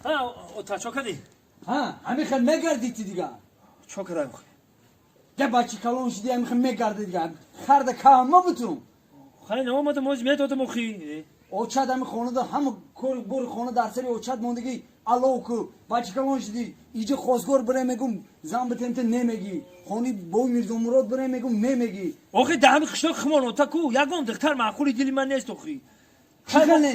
ها تا چوکدی ها همین خیلی میگردید دیگه چوکرای بخوی یه بچه کلان شدی همین خیلی میگردید دیگه خرده که ما بتونم خیلی نمامد موز میدادم اخی اوچاد همین خونه دا همه بور خونه در سری اوچاد موندگی الو کو بچه کلان شدی ایجا خوزگور بره میگم زن بتنت نمیگی خونی بوی میرزو مراد بره میگم نمیگی اخی دهمی خشتاق خمانو تا کو یگم دختر معقولی دلی من نیست اخی چی خیلی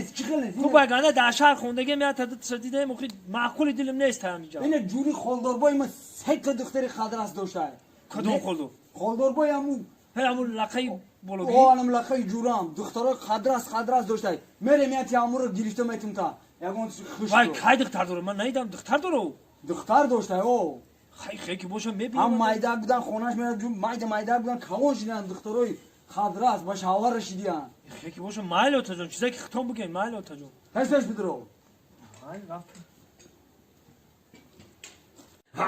نیست خوب بگنه در شهر خوندگی میاد تا تردیده اخی معقولی دلم نیست همینجا اینه جوری خالدار بای ما سه تا دختری خدرست داشته کدوم خالدار؟ خالدار بای همون لقای بولوگی؟ آنم لقای جورام دخترای خدرست داشته میره میاد یامور رو گرفته میتونم تا یکون خوش وای کی دختر داره من ندیدم دختر داره دختر داشته او خیلی که باشم میبینم هم مایده بودن خونش میاد مایده بودن کاون شدن دخترای خدرست با شاور رشیدیان خیلی که باشم مایل اوتا جون چیزایی که ختم بگین مایل اوتا جون پس بدرو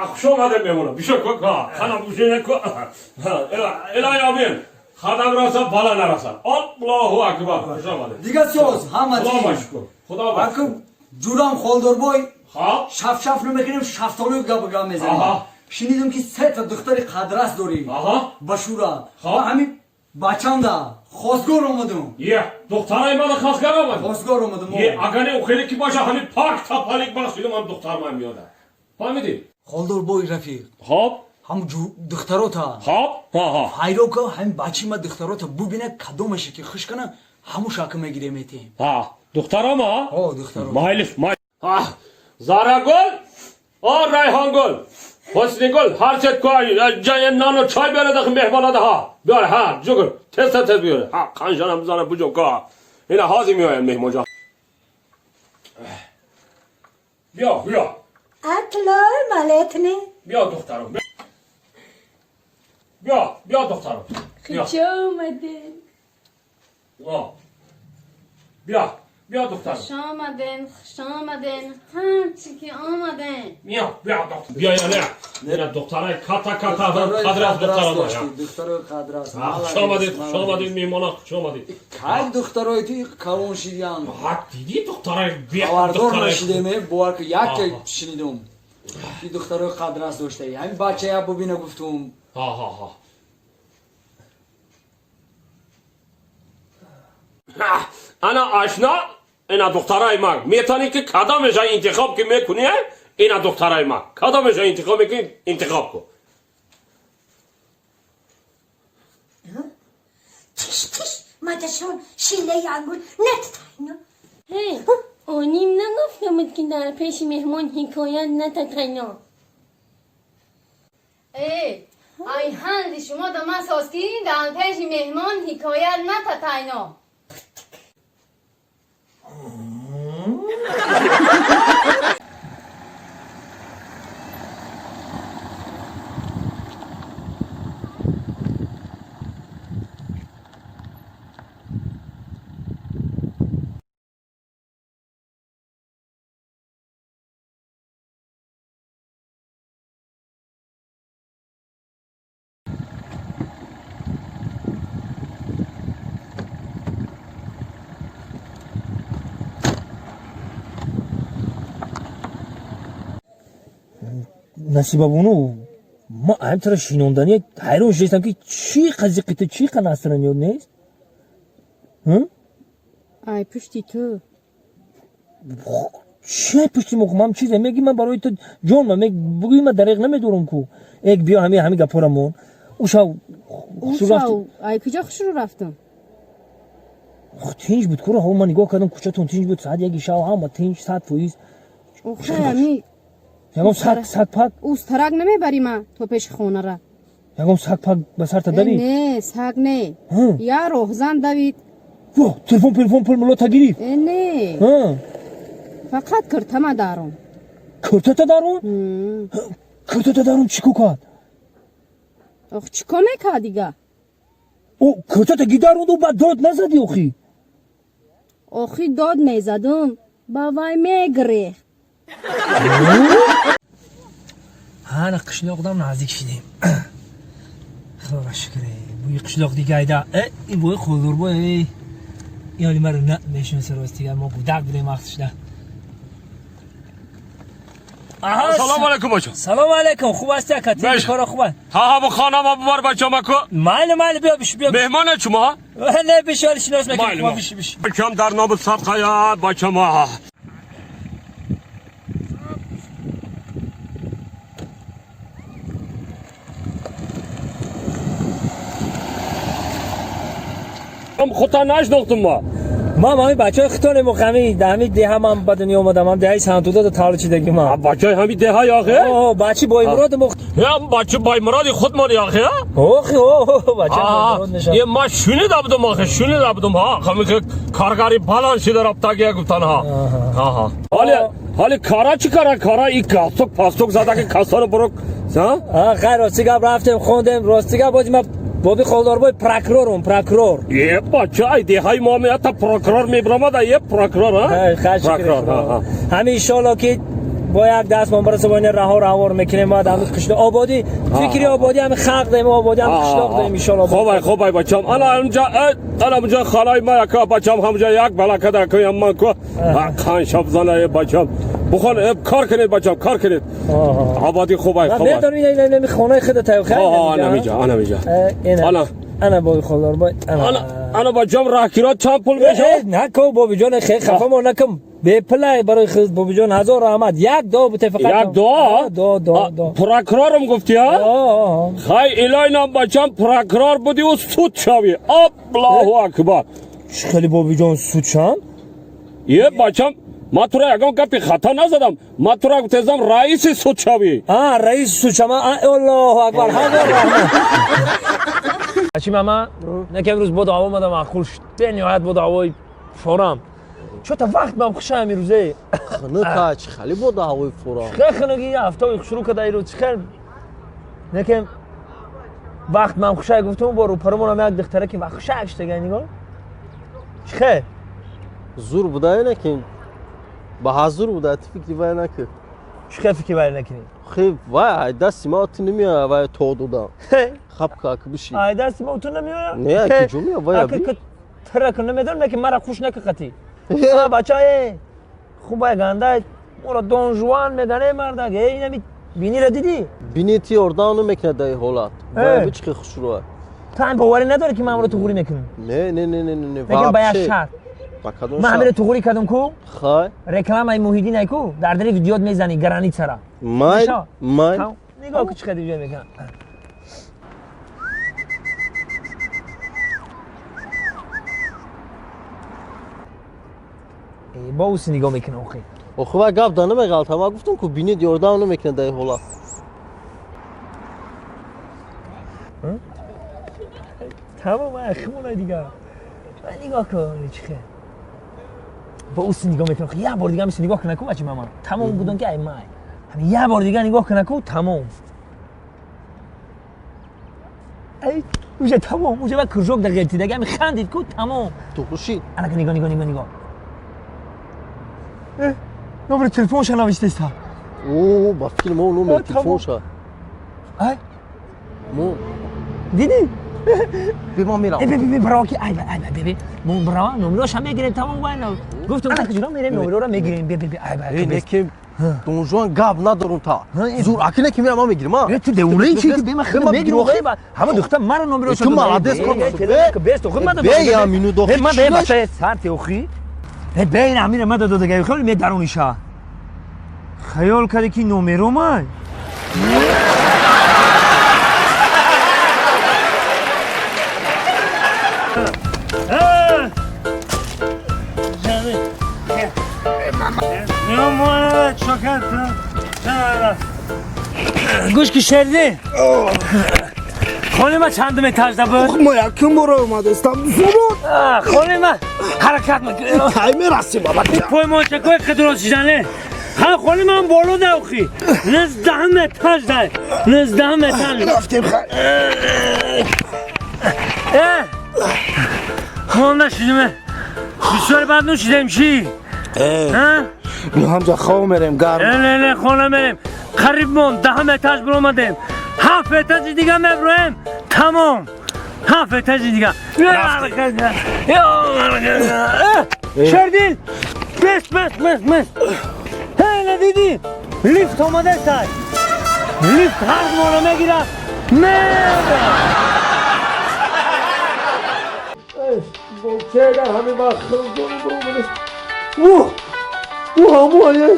خوش آمده میمونم بیشتر که خانم بوشینه که الهی آمین خدم راسا بالا نراسا الله اکبر خوش آمده دیگه سوز همه خدا باشکن خدا باشکن جورام خالدار بای ها شف نمیکنیم شفتالوی گا میزنیم شنیدم که سه تا دختر خدرست داری بشورا همین بچم دا خوزگار اومدم یه دخترای من خوزگار اومدم خوزگار اومدم یه اگر نه خیلی که باشه همین پاک تا پالیک بخشیدم من دختر من میاده فهمیدی خالدار بای رفیق خب هم دختراتا خب فایرو که همین بچی ما دختراتا ببینه کدومشه که خوش کنه همون شاکه میگیره میتیم دخترا ما دخترا مایلف زارا گل ریحان گل حسنی گل هر چت کوی جای نانو چای بیاره داخل مهمانا ده بیاره جوگر تست بیاره خانجانم بزنه بجوکا اینا حاضی میاین مهمون جا بیا اطلار مالتنه بیا دخترم بیا دخترم خوش آمدین بیا دخترم خوش آمدین همچی که آمدین بیا دختر بیا یا نه دخترای کاتا خدرست دخترای خدرست خوش آمدید میمانا خوش آمدید که دخترای تی کلون شیدیان دیدی دخترای باوردار نشیدیم باور که یک شنیدم این دخترای خدرست داشته همین بچه یا ببینه گفتم انا آشنا اینا دخترای من میتونی که کدامش انتخاب که میکنی اینا دخترای من کدامش انتخاب میکنی انتخاب کن تش مدشون شیله انگور نتتاینا آنیم نگفتمت که در پیش مهمان حکایت نتتاینا ای هندی شما در من ساستی در پیش مهمان حکایت نتتاینا نصیبا بونو ما همینطور شینوندنی حیران شدیم که چی قزیقیت چی قناسترن یاد نیست ای پشتی تو چه پشتی مقامم چیزه میگی من برای تو جون من بگوی من دریغ نمیدورم کو یک بیا همین گپارمون اوشاو ای کجا خوش رو رفتم تینج بود کورا ها من نگاه کردم کوچه‌تون تینج بود ساعت یکی شاو هم تینج ساعت پویز اوخه همی یکم سگ پاک اوسترک نمیبری ما تو پیش خونه را یکم سگ پاک به سر تا دوید نه سگ نه یا روحزن دوید تلفن پر ملو تا گیرید نه فقط کرتما دارم کرتا دارم چی کو کاد اخ چیکو میکا دیگه او کرتا تا گیدارون دو بعد داد نزدی اخی داد میزدم با وای میگره ها قشلاقدام نزدیک شدیم خدا شکر بوی قشلاق دیگه ایده این بوی خودور بوی این حالی من رو نه میشون سراستی ما بودک بودیم وقتش ده سلام علیکم بچه. سلام علیکم. خوب هستی کتی؟ کارا خوبه؟ ها با خانم ببر بچه مکو. مال بیا بیا. مهمان شما؟ نه بشال شناس میکنم. بش. بچم در نام صدقه یا بچه ما. خودتا نشناختم ما همین بچه های خطان مقامی همین ده هم به دنیا اومدم. هم دهی سنتودا تارو چیدگی ما بچه همین ده های آخه؟ بچه بای مراد یا بچه بای مراد خود ماری آخه؟ بچه مراد نشد. یه ما شنیده بودم آخه شنیده بودم ها خمی که کارگاری پلان شده رابطه گیه گفتن ها حالی کارا چی کارا این کاستوک پاستوک زده که کاسا رو برو خیر راستی گب رفتم خوندم راستی گب بودیم بابی خالدار بای پراکرور یه بچه ایده های ما میاد پراکرور میبرم یه پراکرور ها همین انشالله که با یک دست من برسه با این رهار میکنیم ما در قشلاق آبادی فکری آبادی همین خلق داریم آبادی هم قشلاق داریم انشالله. خوبه بچم انا اونجا خالای ما یک بچم همونجا یک بلاکه در که من کو خان شب زنه بچم بخون کار کنید بچم کار کنید آبادی خوبه نه دارم این خونه خودت خیر انا میجا انا بابی خالدار بای انا بچم راهگیرات چند پول میشه نه کو بابی جان خیلی خفه ما نکم به پلای برای خود بابی جان 1000 رحمت یک دو بته فقط یک دو پراکرارم گفتی ها خای الهی بچم پراکرار بودی و سود شوی الله اکبر خیلی بابی جان سود شم یه بچم ما تو را یکم گپی خطا نزدم ما تو را گفتم رئیس سود شوی رئیس سود شما الله اکبر بچی ماما نه که امروز با دعوا اومدم معقول شد به نهایت با دعوای فورم چون تا وقت من خوشم امروزه خنه کاچ خالی با دعوای فورم خنگی هفته شروع کرده ایرو چخیر نه که وقت من خوشم گفتم با رو پرمون هم یک دختره که وقت خوشم شده نگاه چخیر زور بوده نه که با حضور بوده فکری وای نکرد چخیر فکری وای نکنی خیلی وای دستی ما اتو نمیاد وای تو دودم خب که بشی دستی ما اتو نمیاد نه که جومی وای ابی ترک نمیدونم که مرا خوش نکتی بچه‌ای خوبه گنده مرا دون جوان میگنه مردگه اینم بینی را دیدی بینی تی اردانو میکنه دای حالات وای بچ که خوش روه تو هم باوری نداره که من رو تو خوری میکنم نه بگم باید شرط من همه تو خوری کردم کو خای رکلام ای موحیدین ای کو در دری ویدیوت میزنی گرانیت سرا مای نگاه که چقدر ویدیو میکنم با اوسی نگاه میکنه اوخی خوبه گپ دانه میگالت ما گفتم که بینی دیوردانو میکنه دای حالات تمام اخمونه دیگه نگاه کن چیه با اوسی نگاه میکنه یه بار دیگه میشه نگاه کنه کو بچه مامان تمام بودن که ای مای همین یه بار دیگه نگاه کنه کو تمام ای اوجه تمام اوجه با کرجوک در غیرتی دیگه همین خندید کو تمام تو خوشی انا که نگاه نمبر تلفنش نوشته است اوه با فیلم اون نمبر تلفنش ای مو دیدی بی ما میرم بی براکی ای بی مون برا نمرش هم میگیریم تمام بالا گفتم که جلو میریم نمره رو میگیریم بی ای نه که دون جوان گاب ندارم تا زور اکنه که میرم میگیرم ما تو دوله این چیزی بی من میگیرم همه دختر من نمره تو مالادس کن بیست خود من بی یا مینو دو من بی بچه سرت اوخی بین امیر مدد داده گه خیلی می درونیشه خیال کرده که نمره من گوش که شردی خانه ما چندم اتاج ده بود؟ ما یکم برو اومده استم زمان خانه ما حرکت میکنه های میرسی بابا پای ما چکای قدران شیدنه خانه ما هم بالو ده اخی 19 اتاج ده 19 اتاج رفتیم خیلی ما نشیدیم بسیار بعد نشیدیم چی؟ نو همجا خواه میریم گرم نه خانه میریم قریب مون 10 اتاج برو اومدیم 7 اتاج دیگه میبرویم تمام 7 اتاج دیگه شردین بس هی ندیدی لیفت آماده سای لیفت حق ما رو میگیره بچه در همین وقت بو همایه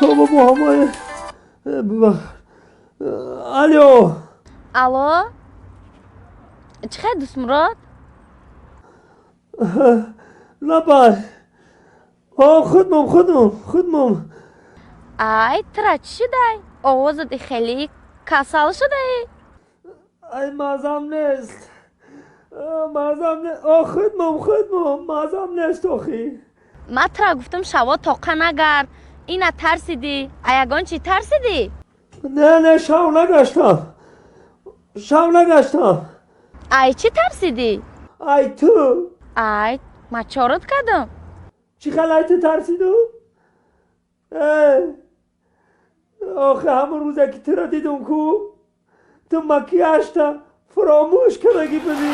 بابا همایه الو الو چی خیلی دوست مراد؟ نبای خودمم ای ترا چی شده؟ آوازت خیلی کسل شده ای مازم نیست خودمم مازم نیست آخی من ترا گفتم شوا تاقه نگرد اینا ترسیدی؟ ایگان چی ترسیدی؟ نه شو نگشتم ای چی ترسیدی؟ ای تو ای ما چارت کردم چی خلای تو ترسیدو؟ آخه همون روزه که تو را دیدم کو تو مکیاج تا فراموش کنگی بدی